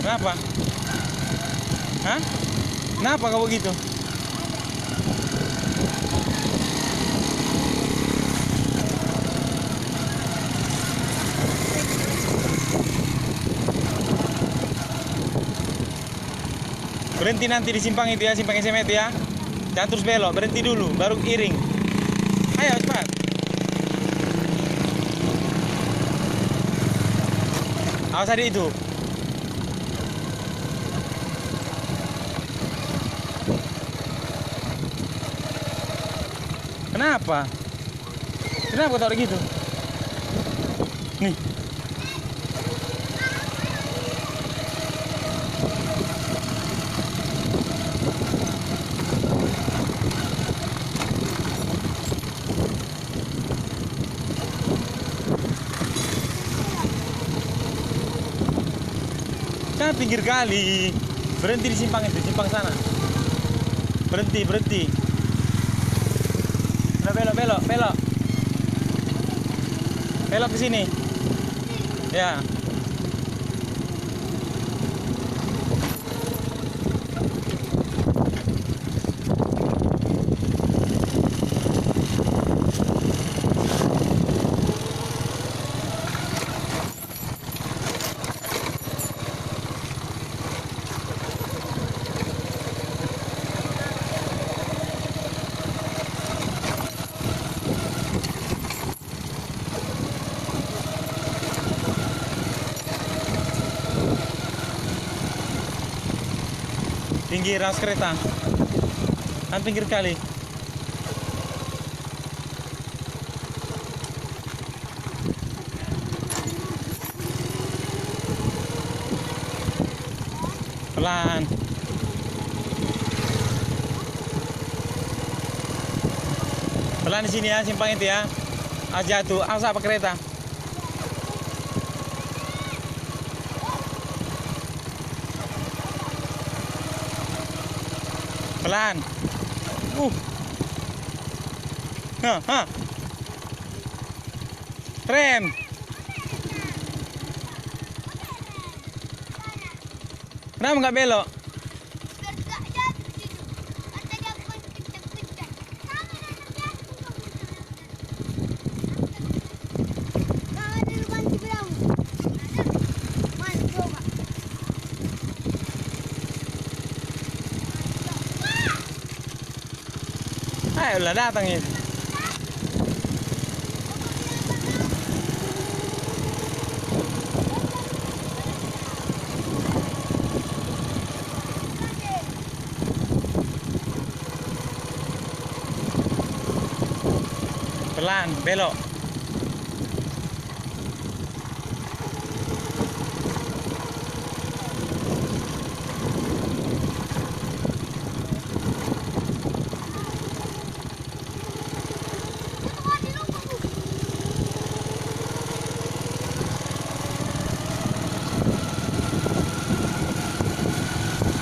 Kenapa? Hah? Kenapa kau begitu? Berhenti nanti di simpang itu ya, simpang SMA itu ya. Jangan terus belok, berhenti dulu, baru iring. Ayo cepat. Awas adik itu. Kenapa? Kenapa kau taruh gitu? Nih. Kan pinggir kali. Berhenti di simpang itu, simpang sana. Berhenti, berhenti. Udah belok, belok, belok. Belok ke sini. Ya. Pinggir ras kereta. Kan pinggir kali. Pelan. Pelan di sini ya, simpang itu ya. Jatuh, awas apa kereta. Pelan. Rem. Kenapa nggak belok? Ayolah datang itu. Pelan, belok.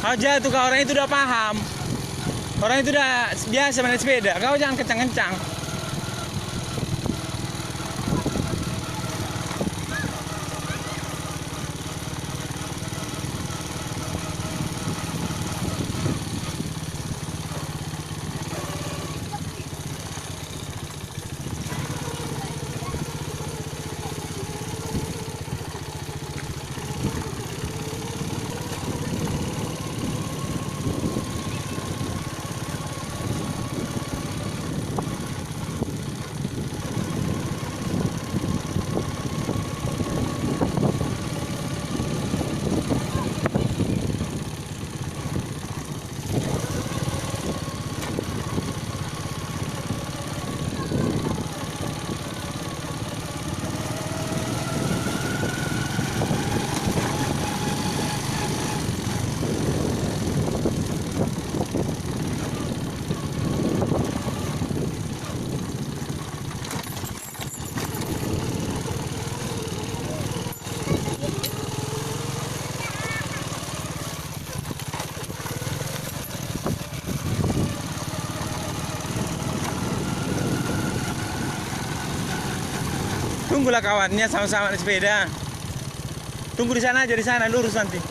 Aja tuh, kau orang itu udah paham. Orang itu udah biasa main sepeda. Kau jangan kencang-kencang. Tunggulah kawannya sama-sama naik sepeda. Tunggu di sana aja, di sana lurus nanti.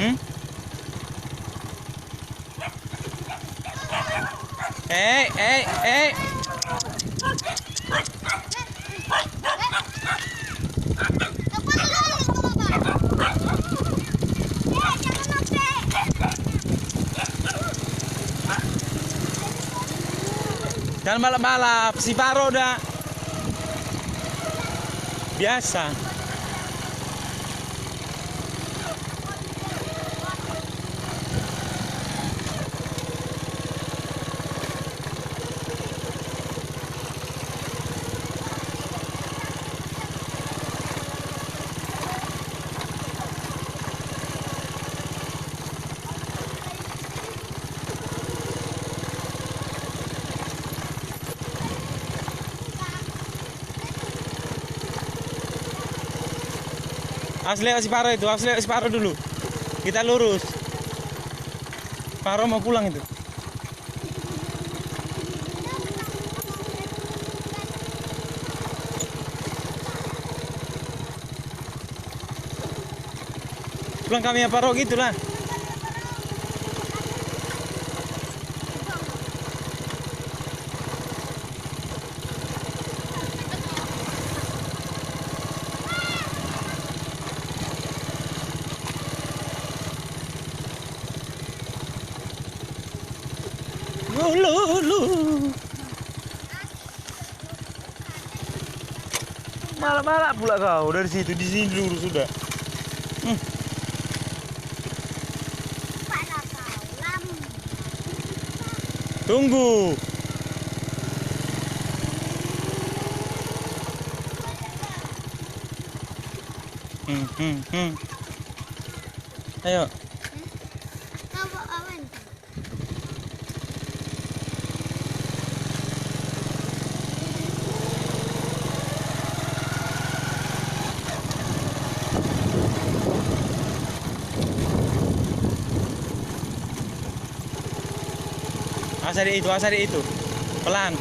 Hmm? Eh. Jangan balap-balap, si Faro udah biasa. Harus lewat si Faro itu, harus lewat si Faro dulu. Kita lurus. Faro mau pulang itu. Pulang kami ya Faro gitulah. Lu. Malah pula kau dari situ, di sini dulu sudah. Tunggu. Ayo. Asari itu. Pelan.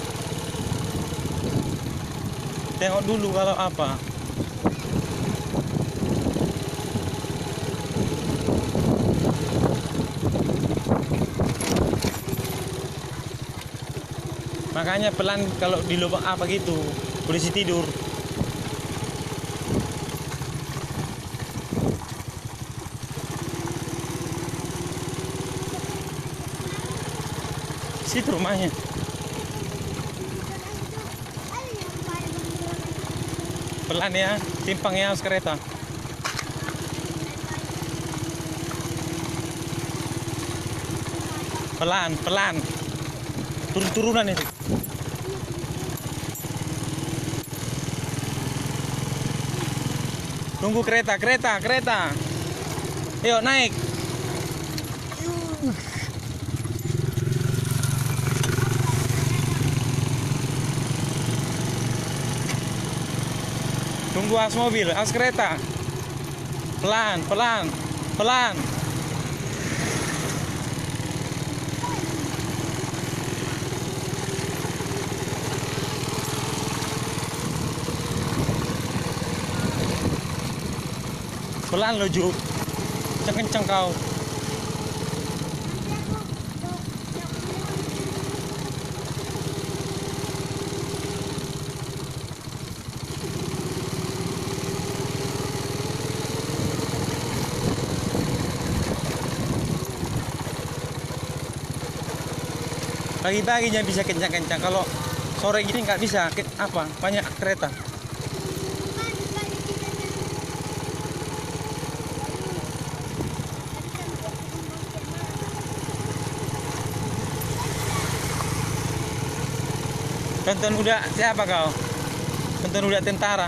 Tengok dulu kalau apa. Makanya pelan kalau di lubang apa gitu, polisi tidur. Situ rumahnya. Pelan ya, simpangnya harus kereta. Pelan. Turun-turunan itu. Tunggu kereta. Yuk naik. Tunggu as mobil, as kereta. Pelan. Pelan lo Ju. Kenceng kau. Pagi-pagi jangan bisa kencang-kencang. Kalau sore gini nggak bisa. Apa? Banyak kereta. Tonton udah siapa kau? Tonton udah tentara.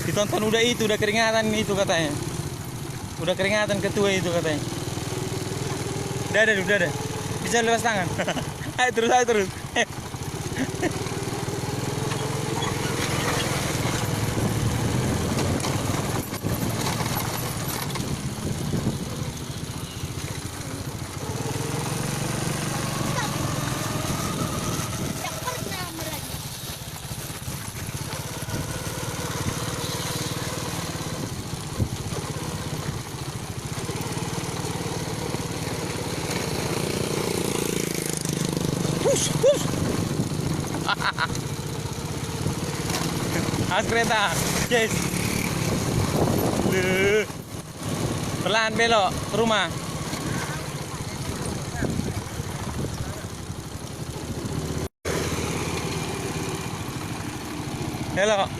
Ditonton udah itu, udah keringatan itu katanya. Udah keringatan ketua itu katanya. Udah ada. Bisa lepas tangan. Ayo terus. Awas kereta. Yes. Pelan belok ke rumah. Belok.